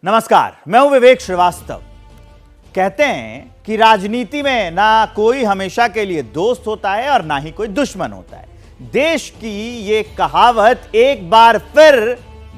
नमस्कार, मैं हूं विवेक श्रीवास्तव। कहते हैं कि राजनीति में ना कोई हमेशा के लिए दोस्त होता है और ना ही कोई दुश्मन होता है। देश की ये कहावत एक बार फिर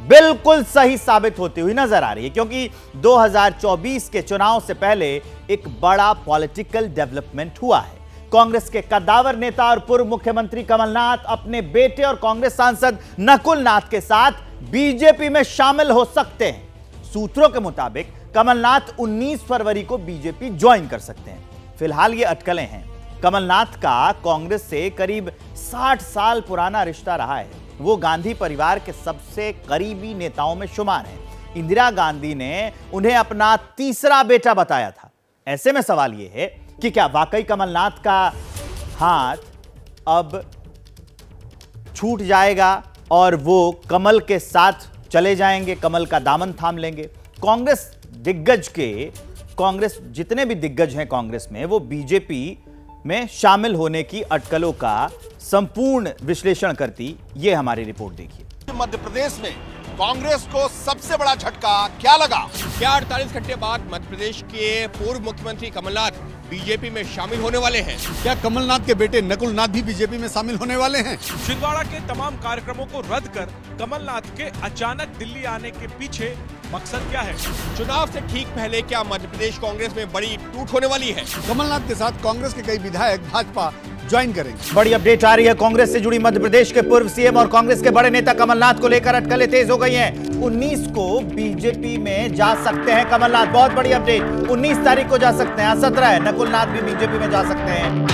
बिल्कुल सही साबित होती हुई नजर आ रही है, क्योंकि 2024 के चुनाव से पहले एक बड़ा पॉलिटिकल डेवलपमेंट हुआ है। कांग्रेस के कद्दावर नेता और पूर्व मुख्यमंत्री कमलनाथ अपने बेटे और कांग्रेस सांसद नकुल नाथ के साथ बीजेपी में शामिल हो सकते हैं। सूत्रों के मुताबिक कमलनाथ 19 फरवरी को बीजेपी ज्वाइन कर सकते हैं। फिलहाल ये अटकलें हैं। कमलनाथ का कांग्रेस से करीब 60 साल पुराना रिश्ता रहा है। वो गांधी परिवार के सबसे करीबी नेताओं में शुमार हैं। इंदिरा गांधी ने उन्हें अपना तीसरा बेटा बताया था। ऐसे में सवाल यह है कि क्या वाकई कमलनाथ का हाथ अब छूट जाएगा और वो कमल के साथ चले जाएंगे, कमल का दामन थाम लेंगे। कांग्रेस जितने भी दिग्गज हैं कांग्रेस में, वो बीजेपी में शामिल होने की अटकलों का संपूर्ण विश्लेषण करती। ये हमारी रिपोर्ट देखिए। मध्य प्रदेश में कांग्रेस को सबसे बड़ा झटका क्या लगा? क्या 48 घंटे बाद मध्य प्रदेश के पूर्व मुख्यमंत्री कमलनाथ बीजेपी में शामिल होने वाले हैं? क्या कमलनाथ के बेटे नकुल नाथ भी बीजेपी में शामिल होने वाले हैं? छिंदवाड़ा के तमाम कार्यक्रमों को रद्द कर कमलनाथ के अचानक दिल्ली आने के पीछे मकसद क्या है? चुनाव से ठीक पहले क्या मध्य प्रदेश कांग्रेस में बड़ी टूट होने वाली है? कमलनाथ के साथ कांग्रेस के कई विधायक भाजपा ज्वाइन करेंगे। बड़ी अपडेट आ रही है। कांग्रेस से जुड़ी मध्य प्रदेश के पूर्व सीएम और कांग्रेस के बड़े नेता कमलनाथ को लेकर अटकलें तेज हो गई हैं। 19 को बीजेपी में जा सकते हैं कमलनाथ। बहुत बड़ी अपडेट, 19 तारीख को जा सकते हैं। 17 है, नकुल नाथ भी बीजेपी में जा सकते हैं।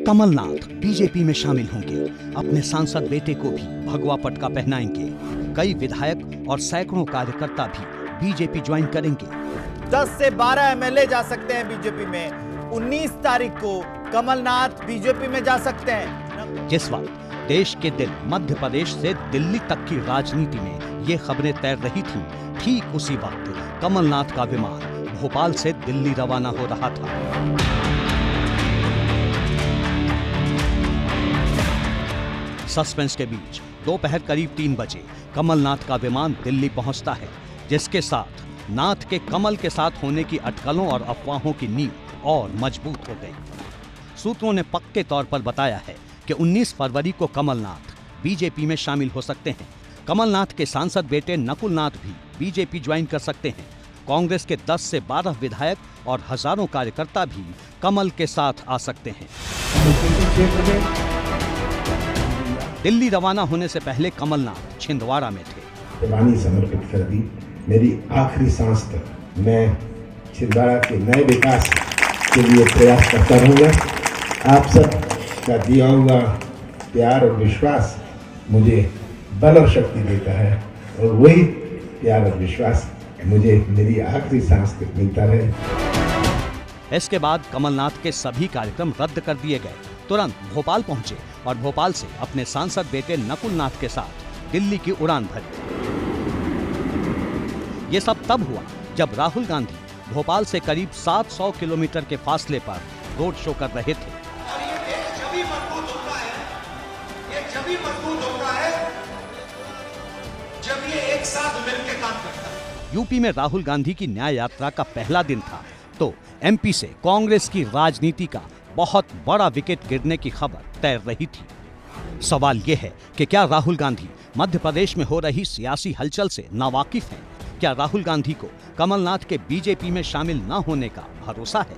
कमलनाथ बीजेपी में शामिल होंगे। अपने सांसद बेटे को भी भगवा पटका पहनाएंगे। कई विधायक और सैकड़ों कार्यकर्ता भी बीजेपी ज्वाइन करेंगे। 10 से 12 एमएलए जा सकते हैं बीजेपी में। 19 तारीख को कमलनाथ बीजेपी में जा सकते हैं। जिस वक्त देश के दिल मध्य प्रदेश से दिल्ली तक की राजनीति में ये खबरें तैर रही थीं, ठीक उसी वक्त कमलनाथ का विमान भोपाल से दिल्ली रवाना हो रहा था। सस्पेंस के बीच दोपहर करीब 3 बजे कमलनाथ का विमान दिल्ली पहुंचता है, जिसके साथ नाथ के कमल के साथ होने की अटकलों और अफवाहों की नींव और मजबूत हो गई। सूत्रों ने पक्के तौर पर बताया है कि 19 फरवरी को कमलनाथ बीजेपी में शामिल हो सकते हैं। कमलनाथ के सांसद बेटे नकुल नाथ भी बीजेपी ज्वाइन कर सकते हैं। कांग्रेस के 10 से 12 विधायक और हजारों कार्यकर्ता भी कमल के साथ आ सकते हैं। दिल्ली रवाना होने से पहले कमलनाथ छिंदवाड़ा में थे। कुर्बानी समर्पित कर दी। मेरी आखिरी सांस तक मैं छिंदवाड़ा के नए विकास के लिए प्रयास करता रहूंगा। आप सब का दिया हुआ प्यार और विश्वास मुझे बल और शक्ति देता है, और वही प्यार और विश्वास मुझे मेरी आखिरी सांस तक मिलता रहे। इसके बाद कमलनाथ के सभी कार्यक्रम रद्द कर दिए गए। तुरंत भोपाल पहुंचे और भोपाल से अपने सांसद बेटे नकुल नाथ के साथ दिल्ली की उड़ान भरी। ये सब तब हुआ जब राहुल गांधी भोपाल से करीब 700 किलोमीटर के फासले पर रोड शो कर रहे थे। ये जब मजबूत होता है जब ये एक साथ मिलकर काम करता है। यूपी में राहुल गांधी की न्याय यात्रा का पहला दिन था, तो एमपी से कांग्रेस की राजनीति का बहुत बड़ा विकेट गिरने की खबर तैर रही थी। सवाल यह है कि क्या राहुल गांधी मध्य प्रदेश में हो रही सियासी हलचल से नावाकिफ हैं? क्या राहुल गांधी को कमलनाथ के बीजेपी में शामिल न होने का भरोसा है?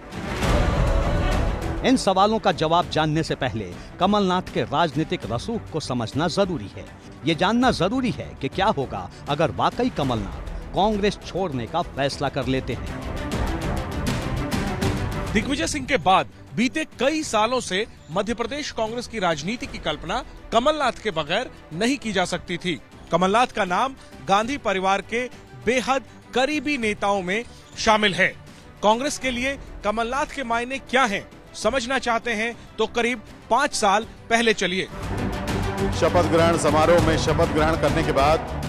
इन सवालों का जवाब जानने से पहले कमलनाथ के राजनीतिक रसूख को समझना जरूरी है। ये जानना जरूरी है कि क्या होगा अगर वाकई कमलनाथ कांग्रेस छोड़ने का फैसला कर लेते हैं। दिग्विजय सिंह के बाद बीते कई सालों से मध्य प्रदेश कांग्रेस की राजनीति की कल्पना कमलनाथ के बगैर नहीं की जा सकती थी। कमलनाथ का नाम गांधी परिवार के बेहद करीबी नेताओं में शामिल है। कांग्रेस के लिए कमलनाथ के मायने क्या हैं? समझना चाहते हैं तो करीब 5 साल पहले चलिए। शपथ ग्रहण समारोह में शपथ ग्रहण करने के बाद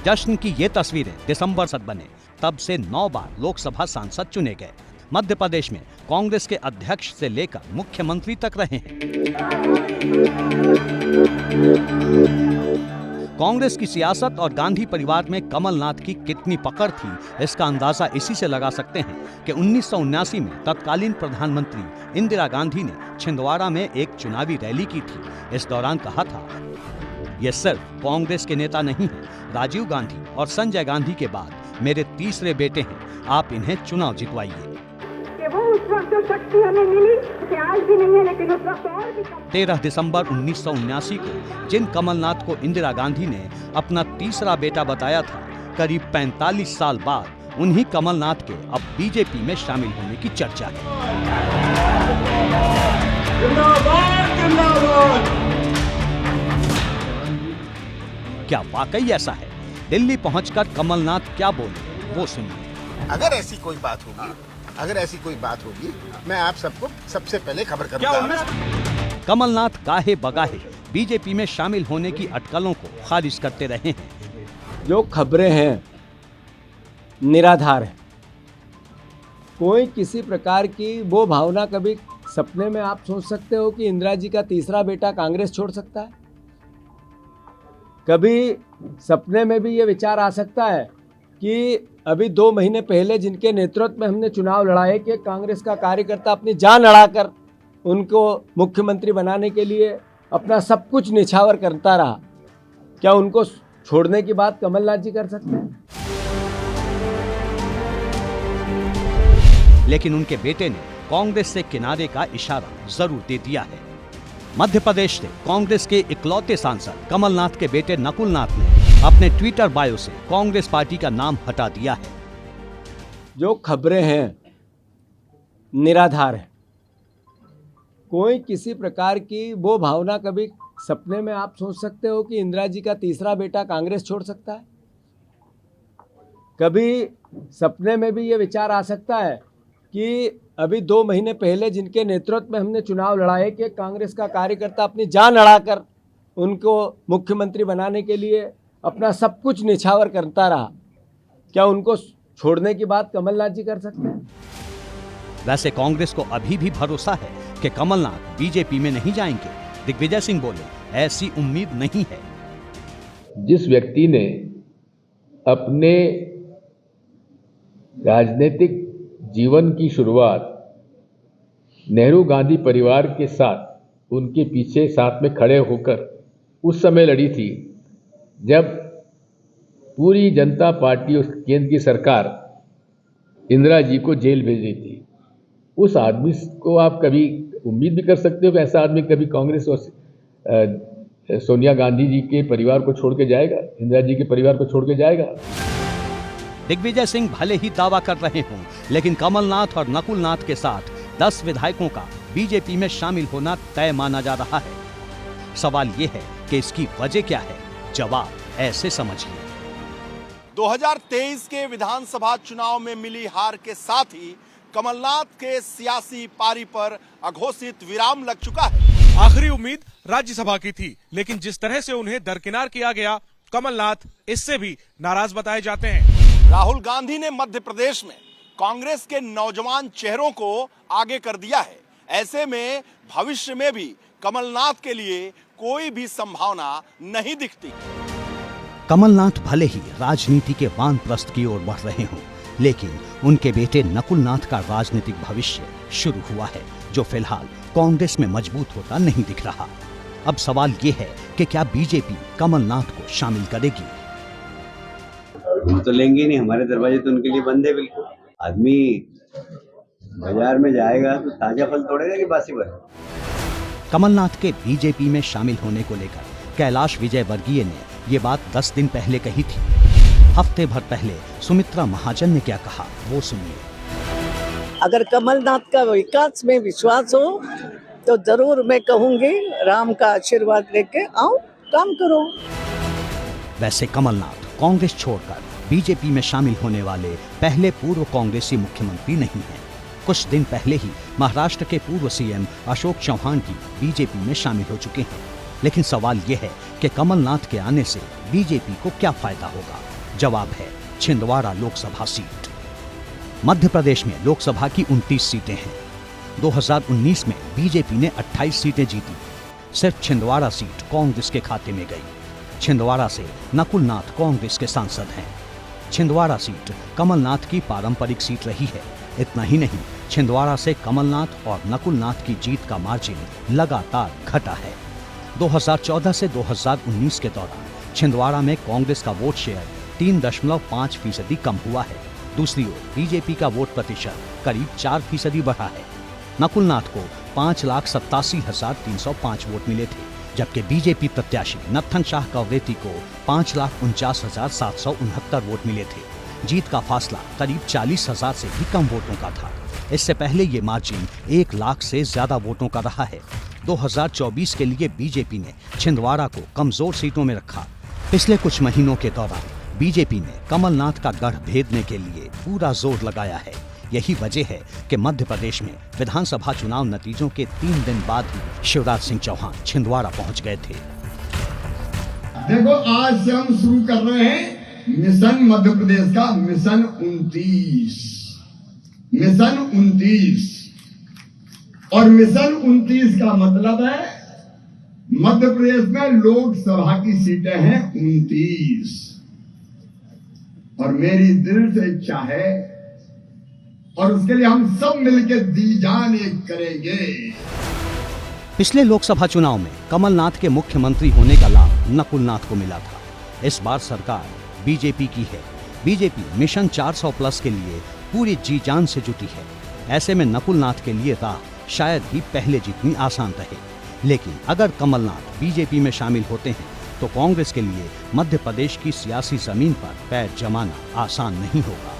जश्न की ये तस्वीरें दिसंबर तक बने। तब से 9 बार लोकसभा सांसद चुने गए। मध्य प्रदेश में कांग्रेस के अध्यक्ष से लेकर मुख्यमंत्री तक रहे हैं। कांग्रेस की सियासत और गांधी परिवार में कमलनाथ की कितनी पकड़ थी, इसका अंदाजा इसी से लगा सकते हैं कि 1979 में तत्कालीन प्रधानमंत्री इंदिरा गांधी ने छिंदवाड़ा में एक चुनावी रैली की थी। इस दौरान कहा था, ये सिर्फ कांग्रेस के नेता नहीं है, राजीव गांधी और संजय गांधी के बाद मेरे तीसरे बेटे हैं, आप इन्हें चुनाव जितवाइए। वो उस वक्त जो शक्ति हमें मिली आज भी नहीं है, लेकिन उस वक्त और भी 13 दिसंबर 1979 को जिन कमलनाथ को इंदिरा गांधी ने अपना तीसरा बेटा बताया था, करीब 45 साल बाद उन्हीं कमलनाथ के अब बीजेपी में शामिल होने की चर्चा है। क्या वाकई ऐसा है? दिल्ली पहुंचकर कमलनाथ क्या बोले वो सुनिए। अगर ऐसी कोई बात होगी मैं आप सबको सबसे पहले खबर करूंगा। कमलनाथ गाहे बगाहे बीजेपी में शामिल होने की अटकलों को खारिज करते रहे हैं। जो खबरें हैं निराधार है। कोई किसी प्रकार की वो भावना, कभी सपने में आप सोच सकते हो कि इंदिरा जी का तीसरा बेटा कांग्रेस छोड़ सकता है? कभी सपने में भी ये विचार आ सकता है कि अभी 2 महीने पहले जिनके नेतृत्व में हमने चुनाव लड़ाए कि कांग्रेस का कार्यकर्ता अपनी जान लड़ाकर उनको मुख्यमंत्री बनाने के लिए अपना सब कुछ निछावर करता रहा, क्या उनको छोड़ने की बात कमलनाथ जी कर सकते हैं? लेकिन उनके बेटे ने कांग्रेस से किनारे का इशारा जरूर दे दिया है। मध्य प्रदेश से कांग्रेस के इकलौते सांसद कमलनाथ के बेटे नकुल नाथ ने अपने ट्विटर बायो से कांग्रेस पार्टी का नाम हटा दिया है। जो खबरें हैं निराधार है। कोई किसी प्रकार की वो भावना, कभी सपने में आप सोच सकते हो कि इंदिरा जी का तीसरा बेटा कांग्रेस छोड़ सकता है? कभी सपने में भी ये विचार आ सकता है कि अभी 2 महीने पहले जिनके नेतृत्व में हमने चुनाव लड़ाए कि कांग्रेस का कार्यकर्ता अपनी जान लड़ाकर उनको मुख्यमंत्री बनाने के लिए अपना सब कुछ निछावर करता रहा, क्या उनको छोड़ने की बात कमलनाथ जी कर सकते हैं? वैसे कांग्रेस को अभी भी भरोसा है कि कमलनाथ बीजेपी में नहीं जाएंगे। दिग्विजय सिंह बोले, ऐसी उम्मीद नहीं है। जिस व्यक्ति ने अपने राजनीतिक जीवन की शुरुआत नेहरू गांधी परिवार के साथ, उनके पीछे साथ में खड़े होकर उस समय लड़ी थी जब पूरी जनता पार्टी और केंद्र की सरकार इंदिरा जी को जेल भेज रही थी, उस आदमी को आप कभी उम्मीद भी कर सकते हो कि ऐसा आदमी कभी कांग्रेस और सोनिया गांधी जी के परिवार को छोड़ के जाएगा, इंदिरा जी के परिवार को छोड़ के जाएगा? दिग्विजय सिंह भले ही दावा कर रहे हों, लेकिन कमलनाथ और नकुल नाथ के साथ 10 विधायकों का बीजेपी में शामिल होना तय माना जा रहा है। सवाल ये है कि इसकी वजह क्या है? जवाब ऐसे समझिए। 2023 के विधानसभा चुनाव में मिली हार के साथ ही कमलनाथ के सियासी पारी पर अघोषित विराम लग चुका है। आखिरी उम्मीद राज्यसभा की थी, लेकिन जिस तरह से उन्हें दरकिनार किया गया, कमलनाथ इससे भी नाराज बताए जाते हैं। राहुल गांधी ने मध्य प्रदेश में कांग्रेस के नौजवान चेहरों को आगे कर दिया है। ऐसे में भविष्य में भी कमलनाथ के लिए कोई भी संभावना नहीं दिखती। कमलनाथ भले ही राजनीति के वानप्रस्थ की ओर बढ़ रहे हों, लेकिन उनके बेटे नकुल नाथ का राजनीतिक भविष्य शुरू हुआ है, जो फिलहाल कांग्रेस में मजबूत होता नहीं दिख रहा। अब सवाल ये है कि क्या बीजेपी कमलनाथ को शामिल करेगी? हम तो लेंगे नहीं, हमारे दरवाजे तो उनके लिए बंद है। बिल्कुल, आदमी बाजार में जाएगा तो ताजा फल तोड़ेगा कि बासी फल? कमलनाथ के बीजेपी में शामिल होने को लेकर कैलाश विजयवर्गीय ने ये बात 10 दिन पहले कही थी। हफ्ते भर पहले सुमित्रा महाजन ने क्या कहा वो सुनिए। अगर कमलनाथ का विकास में विश्वास हो तो जरूर मैं कहूंगी, राम का आशीर्वाद लेके आओ, काम करो। वैसे कमलनाथ कांग्रेस छोड़कर बीजेपी में शामिल होने वाले पहले पूर्व कांग्रेसी मुख्यमंत्री नहीं हैं। कुछ दिन पहले ही महाराष्ट्र के पूर्व सीएम अशोक चौहान भी बीजेपी में शामिल हो चुके हैं। लेकिन सवाल यह है कि कमलनाथ के आने से बीजेपी को क्या फायदा होगा? जवाब है छिंदवाड़ा लोकसभा सीट। मध्य प्रदेश में लोकसभा की 29 सीटें हैं। 2019 में बीजेपी ने 28 सीटें जीती। सिर्फ छिंदवाड़ा सीट कांग्रेस के खाते में गई। छिंदवाड़ा से नकुल नाथ कांग्रेस के सांसद हैं। छिंदवाड़ा सीट कमलनाथ की पारंपरिक सीट रही है। इतना ही नहीं, छिंदवाड़ा से कमलनाथ और नकुल नाथ की जीत का मार्जिन लगातार घटा है। 2014 से 2019 के दौरान छिंदवाड़ा में कांग्रेस का वोट शेयर 3.5% कम हुआ है। दूसरी ओर बीजेपी का वोट प्रतिशत करीब 4% बढ़ा है। नकुल नाथ को 5,87,305 वोट मिले थे, जबकि बीजेपी प्रत्याशी नत्थन शाह कवरेती को 5,49,769 वोट मिले थे। जीत का फासला करीब 40,000 से भी कम वोटों का था। इससे पहले ये मार्जिन 1 लाख से ज्यादा वोटों का रहा है। 2024 के लिए बीजेपी ने छिंदवाड़ा को कमजोर सीटों में रखा। पिछले कुछ महीनों के दौरान बीजेपी ने कमलनाथ का गढ़ भेदने के लिए पूरा जोर लगाया है। यही वजह है कि मध्य प्रदेश में विधानसभा चुनाव नतीजों के 3 दिन बाद ही शिवराज सिंह चौहान छिंदवाड़ा पहुंच गए थे। देखो, आज से हम शुरू कर रहे हैं मिशन मध्य प्रदेश का मिशन 29। और मिशन 29 का मतलब है मध्य प्रदेश में लोकसभा की सीटें हैं 29। और मेरी दृढ़ इच्छा है और उसके लिए हम सब मिलकर दी जान एक करेंगे। पिछले लोकसभा चुनाव में कमलनाथ के मुख्यमंत्री होने का लाभ नकुल नाथ को मिला था। इस बार सरकार बीजेपी की है। बीजेपी मिशन 400+ के लिए पूरी जी जान से जुटी है। ऐसे में नकुल नाथ के लिए राह शायद ही पहले जितनी आसान रहे। लेकिन अगर कमलनाथ बीजेपी में शामिल होते हैं तो कांग्रेस के लिए मध्य प्रदेश की सियासी जमीन पर पैर जमाना आसान नहीं होगा।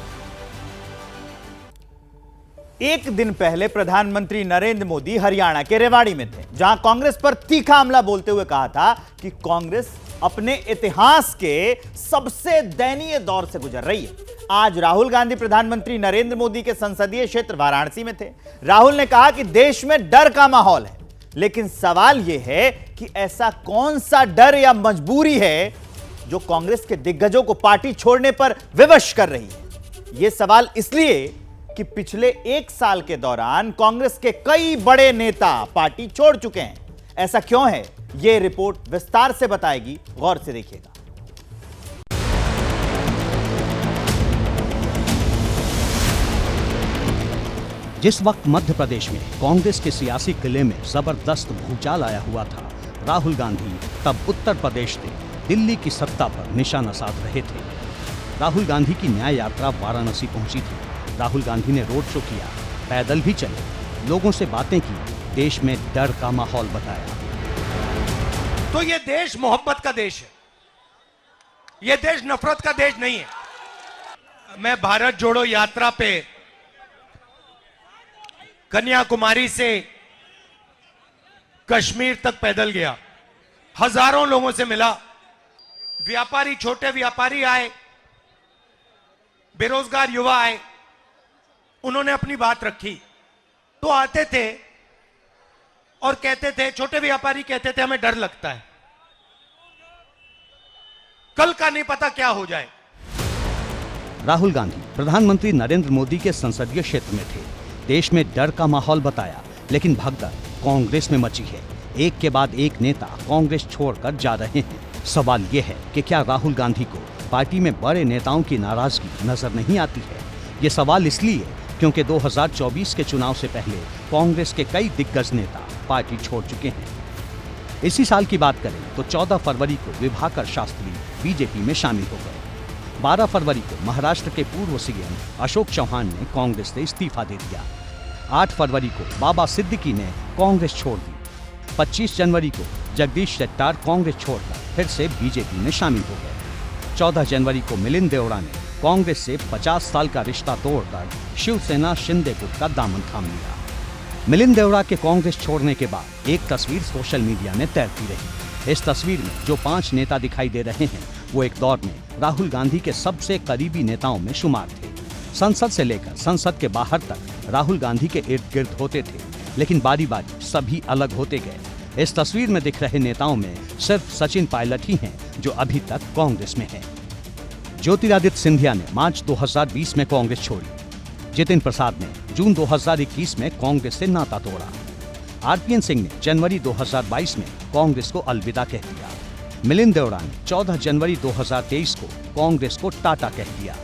एक दिन पहले प्रधानमंत्री नरेंद्र मोदी हरियाणा के रेवाड़ी में थे, जहां कांग्रेस पर तीखा हमला बोलते हुए कहा था कि कांग्रेस अपने इतिहास के सबसे दयनीय दौर से गुजर रही है। आज राहुल गांधी प्रधानमंत्री नरेंद्र मोदी के संसदीय क्षेत्र वाराणसी में थे। राहुल ने कहा कि देश में डर का माहौल है, लेकिन सवाल यह है कि ऐसा कौन सा डर या मजबूरी है जो कांग्रेस के दिग्गजों को पार्टी छोड़ने पर विवश कर रही है। यह सवाल इसलिए कि पिछले 1 साल के दौरान कांग्रेस के कई बड़े नेता पार्टी छोड़ चुके हैं। ऐसा क्यों है, यह रिपोर्ट विस्तार से बताएगी, गौर से देखिएगा। जिस वक्त मध्य प्रदेश में कांग्रेस के सियासी किले में जबरदस्त भूचाल आया हुआ था, राहुल गांधी तब उत्तर प्रदेश से दिल्ली की सत्ता पर निशाना साध रहे थे। राहुल गांधी की न्याय यात्रा वाराणसी पहुंची थी। राहुल गांधी ने रोड शो किया, पैदल भी चले, लोगों से बातें की, देश में डर का माहौल बताया। तो ये देश मोहब्बत का देश है, ये देश नफरत का देश नहीं है। मैं भारत जोड़ो यात्रा पे कन्याकुमारी से कश्मीर तक पैदल गया, हजारों लोगों से मिला। व्यापारी, छोटे व्यापारी आए, बेरोजगार युवा आए, उन्होंने अपनी बात रखी। तो आते थे और कहते थे, छोटे व्यापारी कहते थे हमें डर लगता है, कल का नहीं पता क्या हो जाए। राहुल गांधी प्रधानमंत्री नरेंद्र मोदी के संसदीय क्षेत्र में थे। देश में डर का माहौल बताया, लेकिन भगदड़ कांग्रेस में मची है। एक के बाद एक नेता कांग्रेस छोड़कर जा रहे हैं। सवाल यह है कि क्या राहुल गांधी को पार्टी में बड़े नेताओं की नाराजगी नजर नहीं आती है? ये सवाल इसलिए क्योंकि 2024 के चुनाव से पहले कांग्रेस के कई दिग्गज नेता पार्टी छोड़ चुके हैं। इसी साल की बात करें तो 14 फरवरी को विभाकर शास्त्री बीजेपी में शामिल हो गए। 12 फरवरी को महाराष्ट्र के पूर्व सीएम अशोक चौहान ने कांग्रेस से इस्तीफा दे दिया। 8 फरवरी को बाबा सिद्दीकी ने कांग्रेस छोड़ दी। 25 जनवरी को जगदीश शेट्टार कांग्रेस छोड़कर फिर से बीजेपी में शामिल हो गए। 14 जनवरी को मिलिंद देवड़ा ने कांग्रेस से 50 साल का रिश्ता तोड़कर शिवसेना शिंदे गुट का दामन थाम लिया। मिलिंद देवड़ा के कांग्रेस छोड़ने के बाद एक तस्वीर सोशल मीडिया में तैरती रही। इस तस्वीर में जो 5 नेता दिखाई दे रहे हैं वो एक दौर में राहुल गांधी के सबसे करीबी नेताओं में शुमार थे। संसद से लेकर संसद के बाहर तक राहुल गांधी के इर्द गिर्द होते थे, लेकिन बारी बारी सभी अलग होते गए। इस तस्वीर में दिख रहे नेताओं में सिर्फ सचिन पायलट ही हैं जो अभी तक कांग्रेस में हैं। ज्योतिरादित्य सिंधिया ने मार्च 2020 में कांग्रेस छोड़ी। जितिन प्रसाद ने जून 2021 में कांग्रेस से नाता तोड़ा। आरपीएन सिंह ने जनवरी 2022 में कांग्रेस को अलविदा कह दिया। मिलिंद देवड़ा ने 14 जनवरी 2023 को कांग्रेस को टाटा कह दिया।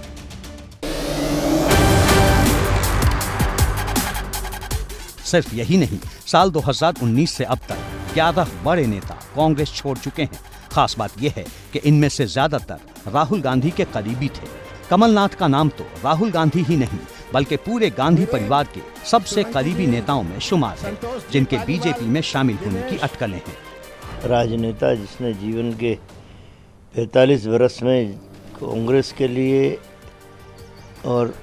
सिर्फ यही नहीं, साल 2019 से अब तक 11 बड़े नेता कांग्रेस छोड़ चुके हैं। खास बात यह है कि इनमें से ज्यादातर राहुल गांधी के करीबी थे। कमलनाथ का नाम तो राहुल गांधी ही नहीं बल्कि पूरे गांधी परिवार के सबसे करीबी नेताओं में शुमार है, जिनके बीजेपी में शामिल होने की अटकलें हैं। राजनेता जिसने जीवन के 45 वर्ष में कांग्रेस के लिए और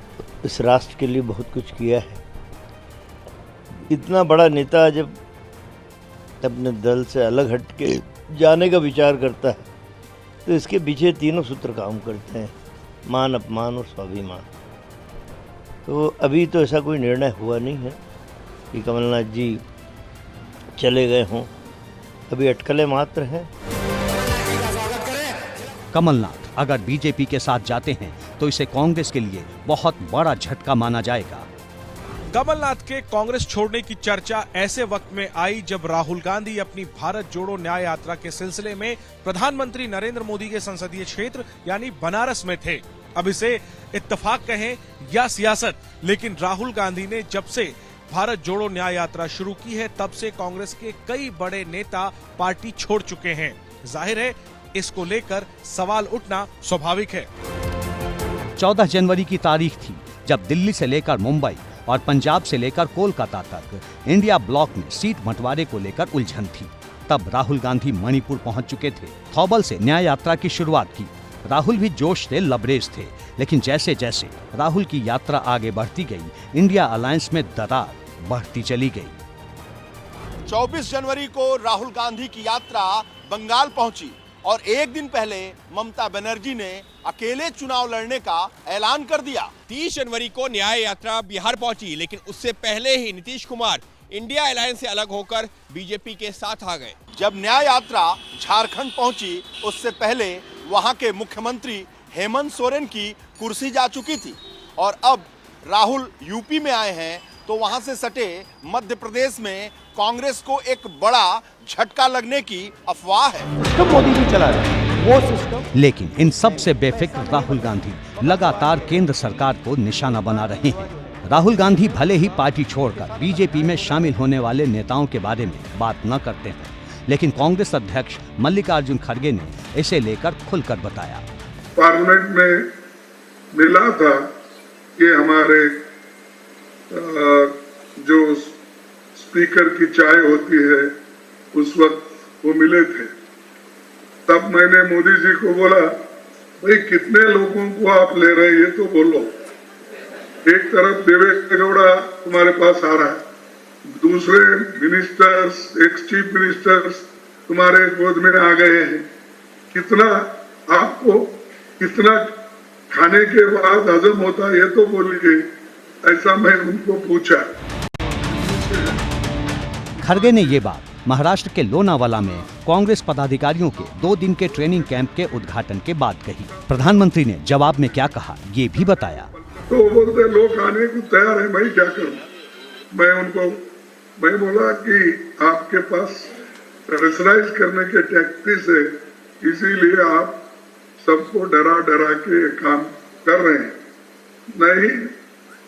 इस राष्ट्र के लिए बहुत कुछ किया है। इतना बड़ा नेता जब अपने दल से अलग हट के जाने का विचार करता है तो इसके पीछे तीनों सूत्र काम करते हैं: मान, अपमान और स्वाभिमान। तो अभी तो ऐसा कोई निर्णय हुआ नहीं है कि कमलनाथ जी चले गए हों, अभी अटकलें मात्र हैं। कमलनाथ अगर बीजेपी के साथ जाते हैं तो इसे कांग्रेस के लिए बहुत बड़ा झटका माना जाएगा। कमलनाथ के कांग्रेस छोड़ने की चर्चा ऐसे वक्त में आई जब राहुल गांधी अपनी भारत जोड़ो न्याय यात्रा के सिलसिले में प्रधानमंत्री नरेंद्र मोदी के संसदीय क्षेत्र यानी बनारस में थे। अब इसे इत्तेफाक कहें या सियासत, लेकिन राहुल गांधी ने जब से भारत जोड़ो न्याय यात्रा शुरू की है तब से कांग्रेस के कई बड़े नेता पार्टी छोड़ चुके हैं। जाहिर है इसको लेकर सवाल उठना स्वाभाविक है। 14 जनवरी की तारीख थी जब दिल्ली से लेकर मुंबई और पंजाब से लेकर कोलकाता तक इंडिया ब्लॉक में सीट बंटवारे को लेकर उलझन थी। तब राहुल गांधी मणिपुर पहुंच चुके थे। थौबल से न्याय यात्रा की शुरुआत की। राहुल भी जोश थे, लबरेज थे, लेकिन जैसे जैसे राहुल की यात्रा आगे बढ़ती गई, इंडिया अलायंस में दरार बढ़ती चली गई। 24 जनवरी को राहुल गांधी की यात्रा बंगाल पहुंची और एक दिन पहले ममता बनर्जी ने अकेले चुनाव लड़ने का ऐलान कर दिया। 30 जनवरी को न्याय यात्रा बिहार पहुंची, लेकिन उससे पहले ही नीतीश कुमार इंडिया अलायंस से अलग होकर बीजेपी के साथ आ गए। जब न्याय यात्रा झारखंड पहुंची, उससे पहले वहां के मुख्यमंत्री हेमंत सोरेन की कुर्सी जा चुकी थी और अब राहुल यूपी में आए हैं तो वहां से सटे मध्य प्रदेश में कांग्रेस को एक बड़ा झटका लगने की अफवाह है। तो मोदी भी चला रहे वो सिस्टम। लेकिन इन सब से बेफिक्र राहुल गांधी लगातार केंद्र सरकार को निशाना बना रहे हैं। राहुल गांधी भले ही पार्टी छोड़कर बीजेपी में शामिल होने वाले नेताओं के बारे में बात न करते हैं, लेकिन कांग्रेस अध्यक्ष मल्लिकार्जुन खड़गे ने इसे लेकर खुलकर बताया। पार्लियामेंट में मिला था कि हमारे जो स्पीकर की चाय होती है उस वक्त वो मिले थे। तब मैंने मोदी जी को बोला, भाई कितने लोगों को आप ले रहे हैं ये तो बोलो। एक तरफ देवेंद्र गौड़ा तुम्हारे पास आ रहा है, दूसरे मिनिस्टर्स, एक्स चीफ मिनिस्टर्स तुम्हारे गोद में आ गए हैं। कितना आपको कितना खाने के बाद हजम होता है ये तो बोलिए, ऐसा मैं उनको पूछा। खड़गे ने ये बात महाराष्ट्र के लोनावाला में कांग्रेस पदाधिकारियों के 2 दिन के ट्रेनिंग कैंप के उद्घाटन के बाद कही। प्रधानमंत्री ने जवाब में क्या कहा ये भी बताया। तो बोलते लोग आने को तैयार है, मैं क्या करूं? मैं बोला कि आपके पास रेशनलाइज करने के टैक्टिक्स है, इसीलिए आप सबको डरा डरा के काम कर रहे हैं। नहीं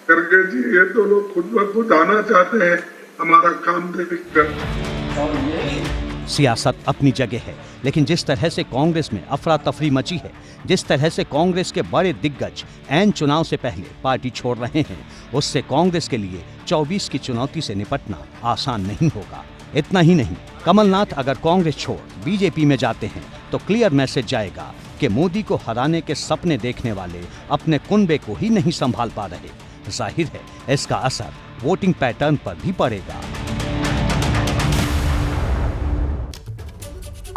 खड़गे जी, ये तो लोग खुद ब खुद आना चाहते हैं हमारा काम देखकर। सियासत अपनी जगह है, लेकिन जिस तरह से कांग्रेस में अफरा तफरी मची है, जिस तरह से कांग्रेस के बड़े दिग्गज ऐन चुनाव से पहले पार्टी छोड़ रहे हैं, उससे कांग्रेस के लिए 24 की चुनौती से निपटना आसान नहीं होगा। इतना ही नहीं, कमलनाथ अगर कांग्रेस छोड़ बीजेपी में जाते हैं तो क्लियर मैसेज जाएगा कि मोदी को हराने के सपने देखने वाले अपने कुनबे को ही नहीं संभाल पा रहे। जाहिर है इसका असर वोटिंग पैटर्न पर भी पड़ेगा।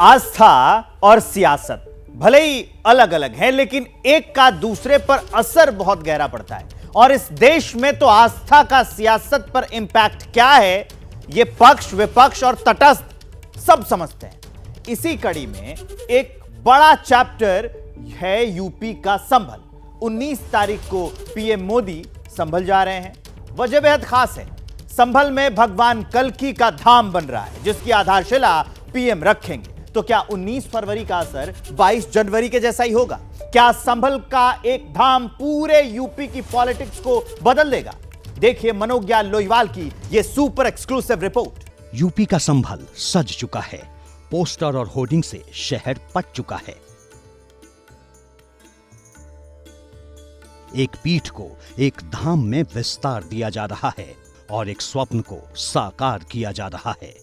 आस्था और सियासत भले ही अलग अलग है, लेकिन एक का दूसरे पर असर बहुत गहरा पड़ता है। और इस देश में तो आस्था का सियासत पर इंपैक्ट क्या है, ये पक्ष विपक्ष और तटस्थ सब समझते हैं। इसी कड़ी में एक बड़ा चैप्टर है यूपी का संभल। 19 तारीख को पीएम मोदी संभल जा रहे हैं। वजह बेहद खास है। संभल में भगवान कल्की का धाम बन रहा है, जिसकी आधारशिला पीएम रखेंगे। तो क्या 19 फरवरी का असर 22 जनवरी के जैसा ही होगा? क्या संभल का एक धाम पूरे यूपी की पॉलिटिक्स को बदल देगा? देखिए मनोज्ञा लोईवाल की यह सुपर एक्सक्लूसिव रिपोर्ट। यूपी का संभल सज चुका है। पोस्टर और होर्डिंग से शहर पट चुका है। एक पीठ को एक धाम में विस्तार दिया जा रहा है और एक स्वप्न को साकार किया जा रहा है।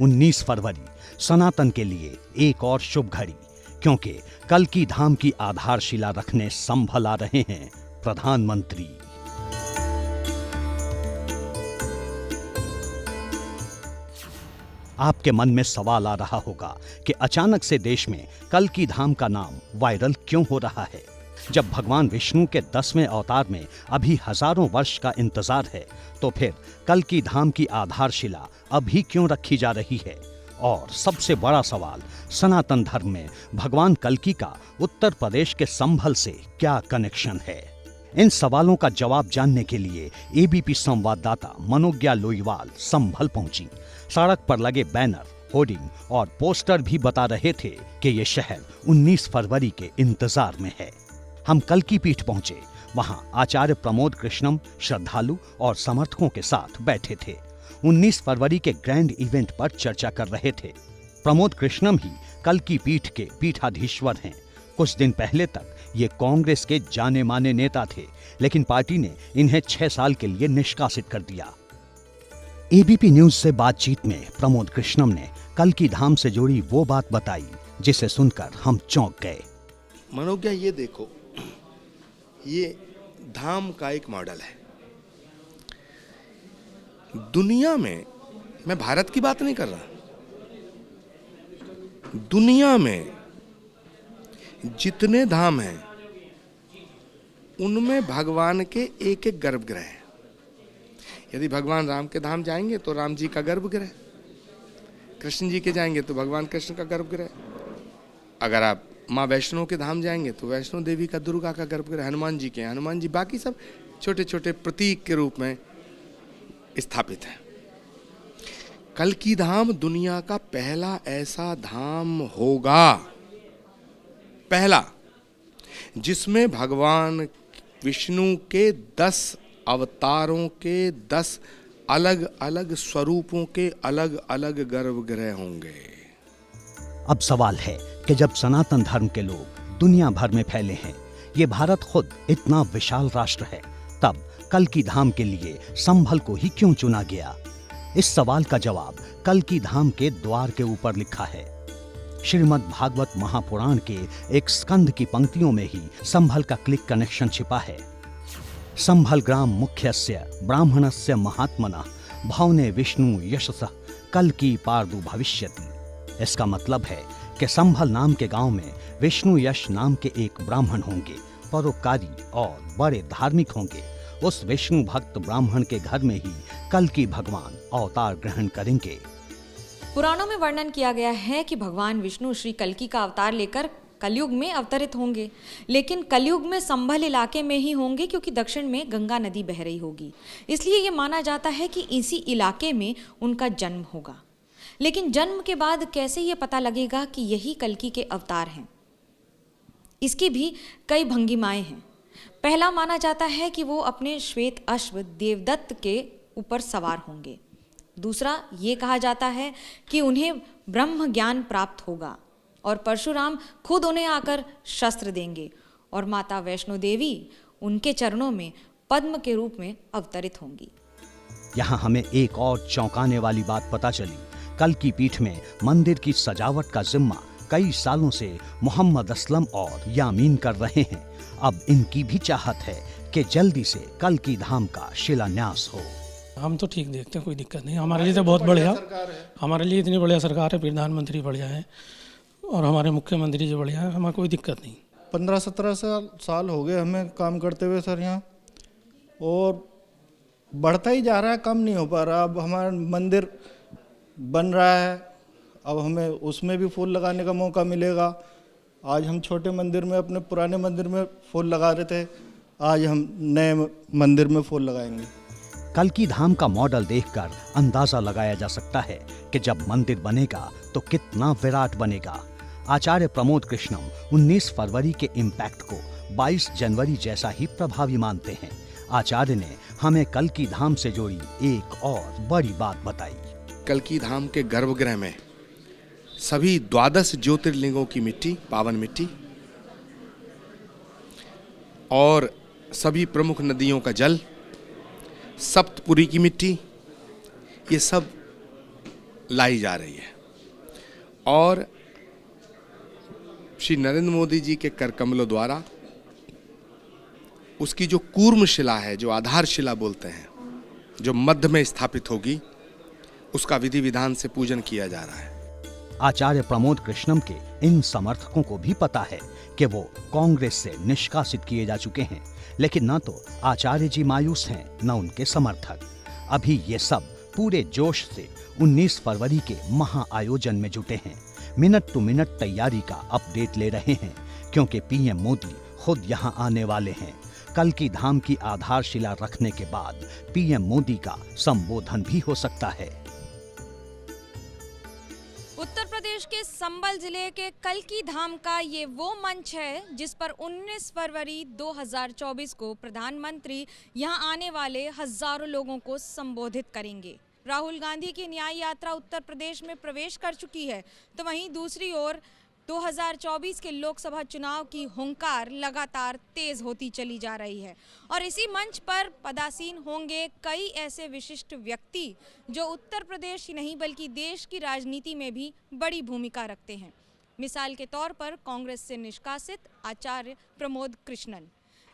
उन्नीस फरवरी सनातन के लिए एक और शुभ घड़ी, क्योंकि कल्की धाम की आधारशिला रखने संभल आ रहे हैं प्रधानमंत्री। आपके मन में सवाल आ रहा होगा कि अचानक से देश में कल्की धाम का नाम वायरल क्यों हो रहा है। जब भगवान विष्णु के 10वें अवतार में अभी हजारों वर्ष का इंतजार है, तो फिर कल्की धाम की आधारशिला अभी क्यों रखी जा रही है? और सबसे बड़ा सवाल, सनातन धर्म में भगवान कल्की का उत्तर प्रदेश के संभल से क्या कनेक्शन है? इन सवालों का जवाब जानने के लिए एबीपी संवाददाता मनोज्ञा लोईवाल संभल पहुंची। सड़क पर लगे बैनर, होर्डिंग और पोस्टर भी बता रहे थे कि यह शहर 19 फरवरी के इंतजार में है। हम कल्की पीठ पहुंचे। वहां आचार्य प्रमोद कृष्णम श्रद्धालु और समर्थकों के साथ बैठे थे। 19 फरवरी के ग्रैंड इवेंट पर चर्चा कर रहे थे। प्रमोद कृष्णम ही कल्की पीठ के पीठाधीश्वर हैं। कुछ दिन पहले तक ये कांग्रेस के जाने माने नेता थे, लेकिन पार्टी ने इन्हें 6 साल के लिए निष्कासित कर दिया। एबीपी न्यूज से बातचीत में प्रमोद कृष्णम ने कल्की धाम से जुड़ी वो बात बताई जिसे सुनकर हम चौंक गए। मनोज्ञा, ये देखो, ये धाम का एक मॉडल है। दुनिया में, मैं भारत की बात नहीं कर रहा, दुनिया में जितने धाम हैं उनमें भगवान के एक एक गर्भगृह है। यदि भगवान राम के धाम जाएंगे तो राम जी का गर्भगृह, कृष्ण जी के जाएंगे तो भगवान कृष्ण का गर्भगृह, अगर आप माँ वैष्णो के धाम जाएंगे तो वैष्णो देवी का, दुर्गा का गर्भगृह, हनुमान जी के हनुमान जी, बाकी सब छोटे छोटे प्रतीक के रूप में स्थापित है। कल्की धाम दुनिया का पहला ऐसा धाम होगा, पहला, जिसमें भगवान विष्णु के 10 अवतारों के 10 अलग अलग स्वरूपों के अलग अलग गर्भगृह होंगे। अब सवाल है कि जब सनातन धर्म के लोग दुनिया भर में फैले हैं, ये भारत खुद इतना विशाल राष्ट्र है, तब कल्की धाम के लिए संभल को ही क्यों चुना गया? इस सवाल का जवाब कल्की धाम के द्वार के ऊपर लिखा है। श्रीमद् भागवत महापुराण के एक स्कंद की पंक्तियों में ही संभल का क्लिक कनेक्शन छिपा है। संभल ग्राम मुख्यस्य ब्राह्मणस्य महात्मनः भवने विष्णु यशसः कल्की पार्दु भविष्यति। इसका मतलब है कि संभल नाम के गांव में विष्णु यश नाम के एक ब्राह्मण होंगे, परोपकारी और बड़े धार्मिक होंगे। उस विष्णु भक्त ब्राह्मण के घर में ही कल्की भगवान अवतार ग्रहण करेंगे। पुराणों में वर्णन किया गया है कि भगवान विष्णु श्री कल्की का अवतार लेकर कलयुग में अवतरित होंगे, लेकिन कलयुग में संभल इलाके में ही होंगे, क्योंकि दक्षिण में गंगा नदी बह रही होगी। इसलिए ये माना जाता है कि इसी इलाके में उनका जन्म होगा। लेकिन जन्म के बाद कैसे ये पता लगेगा कि यही कल्की के अवतार हैं? इसकी भी कई भंगिमाएं हैं। पहला माना जाता है कि वो अपने श्वेत अश्व देवदत्त के ऊपर सवार होंगे। दूसरा, ये कहा जाता है कि उन्हें ब्रह्म ज्ञान प्राप्त होगा और परशुराम खुद उन्हें आकर शस्त्र देंगे और माता वैष्णो देवी उनके चरणों में पद्म के रूप में अवतरित होंगी। यहाँ हमें एक और चौंकाने वाली बात पता चली। कल्की पीठ में मंदिर की सजावट का जिम्मा कई सालों से मोहम्मद असलम और यामीन कर रहे हैं। अब इनकी भी चाहत है कि जल्दी से कल्की धाम का शिलान्यास हो। हम तो ठीक देखते हैं, कोई दिक्कत नहीं। हमारे लिए तो बहुत बढ़िया, हमारे लिए इतनी बढ़िया सरकार है, प्रधानमंत्री बढ़िया है और हमारे मुख्यमंत्री जी बढ़िया है, हमें कोई दिक्कत नहीं। 15-17 साल हो गए हमें काम करते हुए सर यहाँ, और बढ़ता ही जा रहा है, कम नहीं हो पा रहा। अब हमारा मंदिर बन रहा है, अब हमें उसमें भी फूल लगाने का मौका मिलेगा। आज हम छोटे मंदिर में, अपने पुराने मंदिर में फूल लगा रहे थे, आज हम नए मंदिर में फूल लगाएंगे। कल्की धाम का मॉडल देखकर अंदाजा लगाया जा सकता है कि जब मंदिर बनेगा तो कितना विराट बनेगा। आचार्य प्रमोद कृष्णम 19 फरवरी के इम्पैक्ट को 22 जनवरी जैसा ही प्रभावी मानते हैं। आचार्य ने हमें कल्की धाम से जुड़ी एक और बड़ी बात बताई। कल्की धाम के गर्भगृह में सभी 12 ज्योतिर्लिंगों की मिट्टी, पावन मिट्टी, और सभी प्रमुख नदियों का जल, सप्तपुरी की मिट्टी, ये सब लाई जा रही है। और श्री नरेंद्र मोदी जी के कर कमलों द्वारा उसकी जो कूर्म शिला है, जो आधारशिला बोलते हैं, जो मध्य में स्थापित होगी, उसका विधि विधान से पूजन किया जा रहा है। आचार्य प्रमोद कृष्णम के इन समर्थकों को भी पता है कि वो कांग्रेस से निष्कासित किए जा चुके हैं, लेकिन न तो आचार्य जी मायूस हैं, न उनके समर्थक। अभी ये सब पूरे जोश से 19 फरवरी के महाआयोजन में जुटे हैं। मिनट टू मिनट तैयारी का अपडेट ले रहे हैं, क्योंकि पीएम मोदी खुद यहां आने वाले हैं। कल्की धाम की आधारशिला रखने के बाद पीएम मोदी का संबोधन भी हो सकता है। उत्तर प्रदेश के संबल जिले के कल्की धाम का ये वो मंच है जिस पर 19 फरवरी 2024 को प्रधानमंत्री यहां आने वाले हजारों लोगों को संबोधित करेंगे। राहुल गांधी की न्याय यात्रा उत्तर प्रदेश में प्रवेश कर चुकी है, तो वहीं दूसरी ओर 2024 के लोकसभा चुनाव की हुंकार लगातार तेज होती चली जा रही है और इसी मंच पर पदासीन होंगे कई ऐसे विशिष्ट व्यक्ति जो उत्तर प्रदेश ही नहीं बल्कि देश की राजनीति में भी बड़ी भूमिका रखते हैं। मिसाल के तौर पर कांग्रेस से निष्कासित आचार्य प्रमोद कृष्णन,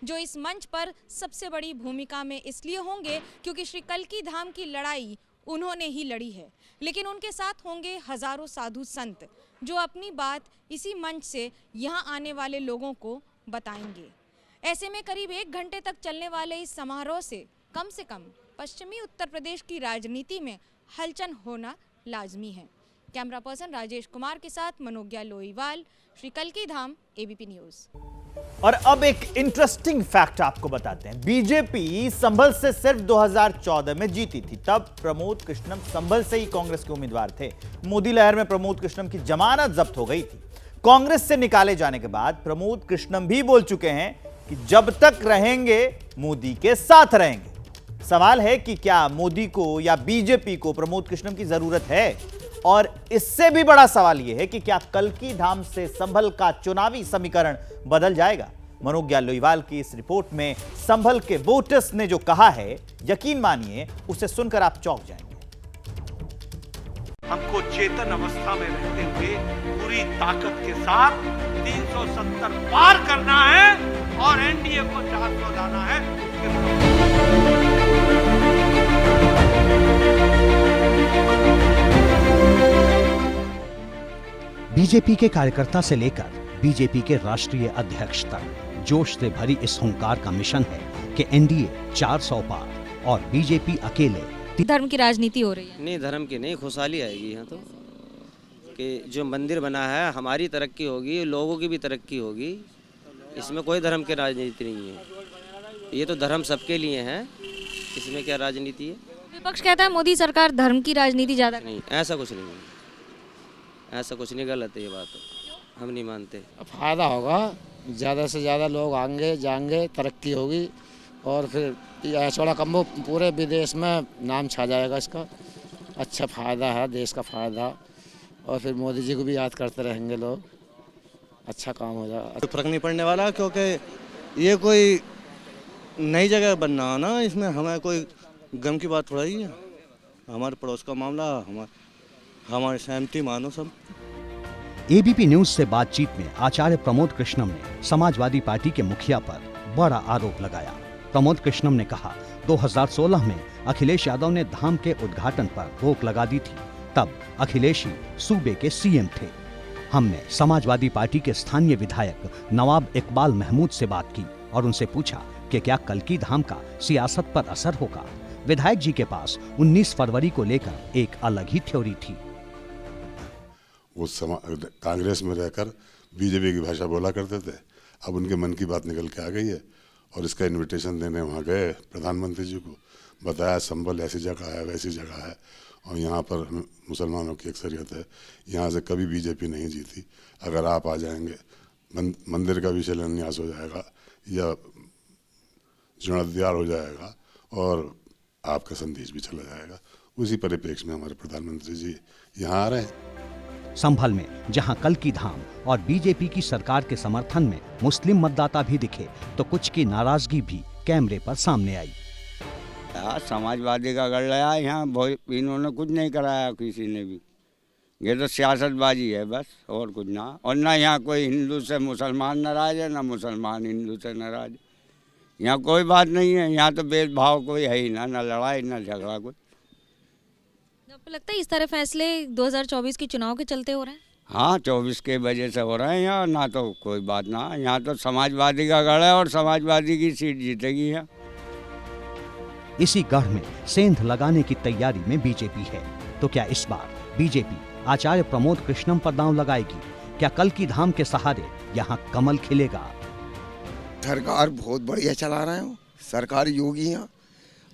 जो इस मंच पर सबसे बड़ी भूमिका में इसलिए होंगे क्योंकि श्री कल्की धाम की लड़ाई उन्होंने ही लड़ी है, लेकिन उनके साथ होंगे हजारों साधु संत जो अपनी बात इसी मंच से यहां आने वाले लोगों को बताएंगे। ऐसे में करीब 1 घंटे तक चलने वाले इस समारोह से कम पश्चिमी उत्तर प्रदेश की राजनीति में हलचल होना लाजमी है। कैमरा पर्सन राजेश कुमार के साथ मनोज्ञा लोईवाल, श्री कल्की धाम, एबीपी न्यूज। और अब एक इंटरेस्टिंग फैक्ट आपको बताते हैं। बीजेपी संभल से सिर्फ 2014 में जीती थी, तब प्रमोद कृष्णम संभल से ही कांग्रेस के उम्मीदवार थे। मोदी लहर में प्रमोद कृष्णम की जमानत जब्त हो गई थी। कांग्रेस से निकाले जाने के बाद प्रमोद कृष्णम भी बोल चुके हैं कि जब तक रहेंगे मोदी के साथ रहेंगे। सवाल है कि क्या मोदी को या बीजेपी को प्रमोद कृष्णम की जरूरत है? और इससे भी बड़ा सवाल यह है कि क्या कल्की धाम से संभल का चुनावी समीकरण बदल जाएगा? मनोज्ञा लोईवाल की इस रिपोर्ट में संभल के वोटर्स ने जो कहा है, यकीन मानिए उसे सुनकर आप चौंक जाएंगे। हमको चेतन अवस्था में रहते हुए पूरी ताकत के साथ 370 पार करना है और एनडीए को 400 लाना है। बीजेपी के कार्यकर्ता से लेकर बीजेपी के राष्ट्रीय अध्यक्ष तक जोश से भरी इस हुंकार का मिशन है कि एनडीए 400 पार और बीजेपी अकेले। धर्म की राजनीति हो रही है। नहीं, धर्म की नहीं, खुशहाली आएगी यहाँ तो, कि जो मंदिर बना है हमारी तरक्की होगी, लोगों की भी तरक्की होगी, इसमें कोई धर्म की राजनीति नहीं है। ये तो धर्म सबके लिए है, इसमें क्या राजनीति है? विपक्ष कहता है मोदी सरकार धर्म की राजनीति ज्यादा नहीं, ऐसा कुछ नहीं है, ऐसा कुछ नहीं, गलत है ये बात, हम नहीं मानते। फायदा होगा, ज़्यादा से ज़्यादा लोग आएंगे जाएंगे, तरक्की होगी और फिर ऐसा कम्बो पूरे विदेश में नाम छा जाएगा इसका। अच्छा फ़ायदा है, देश का फ़ायदा, और फिर मोदी जी को भी याद करते रहेंगे लोग, अच्छा काम हो जाएगा। फर्क नहीं पड़ने वाला, क्योंकि ये कोई नई जगह बनना हो ना, इसमें हमें कोई गम की बात थोड़ा ही है। हमारे पड़ोस का मामला, हमारे सहमति मानो सब। एबीपी न्यूज से बातचीत में आचार्य प्रमोद कृष्णम ने समाजवादी पार्टी के मुखिया पर बड़ा आरोप लगाया। प्रमोद कृष्णम ने कहा 2016 में अखिलेश यादव ने धाम के उद्घाटन पर रोक लगा दी थी, तब अखिलेश ही सूबे के सीएम थे। हमने समाजवादी पार्टी के स्थानीय विधायक नवाब इकबाल महमूद से बात की और उनसे पूछा कि क्या कल्की धाम का सियासत पर असर होगा। विधायक जी के पास 19 फरवरी को लेकर एक अलग ही थ्योरी थी। वो कांग्रेस में रहकर बीजेपी की भाषा बोला करते थे, अब उनके मन की बात निकल के आ गई है। और इसका इनविटेशन देने वहाँ गए प्रधानमंत्री जी को, बताया संभल ऐसी जगह है, वैसी जगह है, और यहाँ पर मुसलमानों की अक्सरियत है, यहाँ से कभी बीजेपी नहीं जीती। अगर आप आ जाएंगे, मंदिर का भी शिलान्यास हो जाएगा या जीर्णोद्धार हो जाएगा और आपका संदेश भी चला जाएगा। उसी परिप्रेक्ष्य में हमारे प्रधानमंत्री जी यहाँ आ रहे हैं। संभल में जहां कल की धाम और बीजेपी की सरकार के समर्थन में मुस्लिम मतदाता भी दिखे, तो कुछ की नाराजगी भी कैमरे पर सामने आई। समाजवादी का गढ़ लाया यहाँ, इन्होंने कुछ नहीं कराया किसी ने भी। ये तो सियासतबाजी है बस, और कुछ ना। और ना यहाँ कोई हिंदू से मुसलमान नाराज है, ना मुसलमान हिंदू से नाराज है। यहाँ कोई बात नहीं है, यहाँ तो भेदभाव कोई है ही ना लड़ाई ना झगड़ा कुछ। आपको लगता है इस तरह फैसले 2024 के चुनाव के चलते हो रहे हैं? हाँ, 24 के वजह से हो रहे हैं यहाँ, ना तो कोई बात ना। यहाँ तो समाजवादी का गढ़ है और समाजवादी की सीट जीतेगी यहाँ। इसी गढ़ में सेंध लगाने की तैयारी में बीजेपी है, तो क्या इस बार बीजेपी आचार्य प्रमोद कृष्णम पर दांव लगाएगी? क्या कल की धाम के सहारे यहाँ कमल खिलेगा? सरकार बहुत बढ़िया चला रहे हो, सरकार योगी है।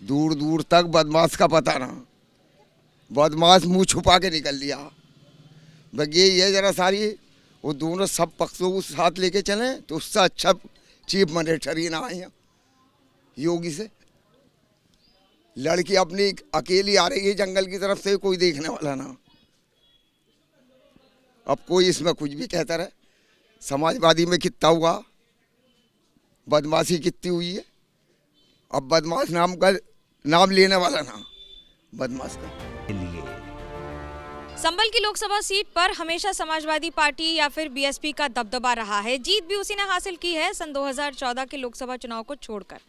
दूर दूर तक बदमाश का पता ना, बदमाश मुंह छुपा के निकल लिया। बस ये जरा सारी वो दोनों सब पक्षों को साथ लेके चले तो उससे अच्छा चीफ मिनिस्टर ही ना आए योगी से। लड़की अपनी अकेली आ रही है जंगल की तरफ से, कोई देखने वाला ना। अब कोई इसमें कुछ भी कहता रहे। समाजवादी में कितना हुआ, बदमाशी कितनी हुई है। अब बदमाश नाम लेने वाला ना, बदमाश का। संभल की लोकसभा सीट पर हमेशा समाजवादी पार्टी या फिर बीएसपी का दबदबा रहा है। जीत भी उसी ने हासिल की है सन 2014 के लोकसभा चुनाव को छोड़कर।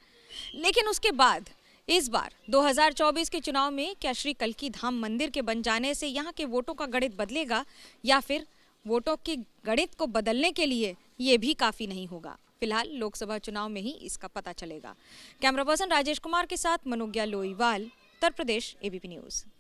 लेकिन उसके बाद इस बार 2024 के चुनाव में क्या श्री कल्की धाम मंदिर के बन जाने से यहाँ के वोटों का गणित बदलेगा, या फिर वोटों के गणित को बदलने के लिए ये भी काफी नहीं होगा? फिलहाल लोकसभा चुनाव में ही इसका पता चलेगा। कैमरा पर्सन राजेश कुमार के साथ मनोज्ञा लोईवाल, उत्तर प्रदेश, एबीपी न्यूज।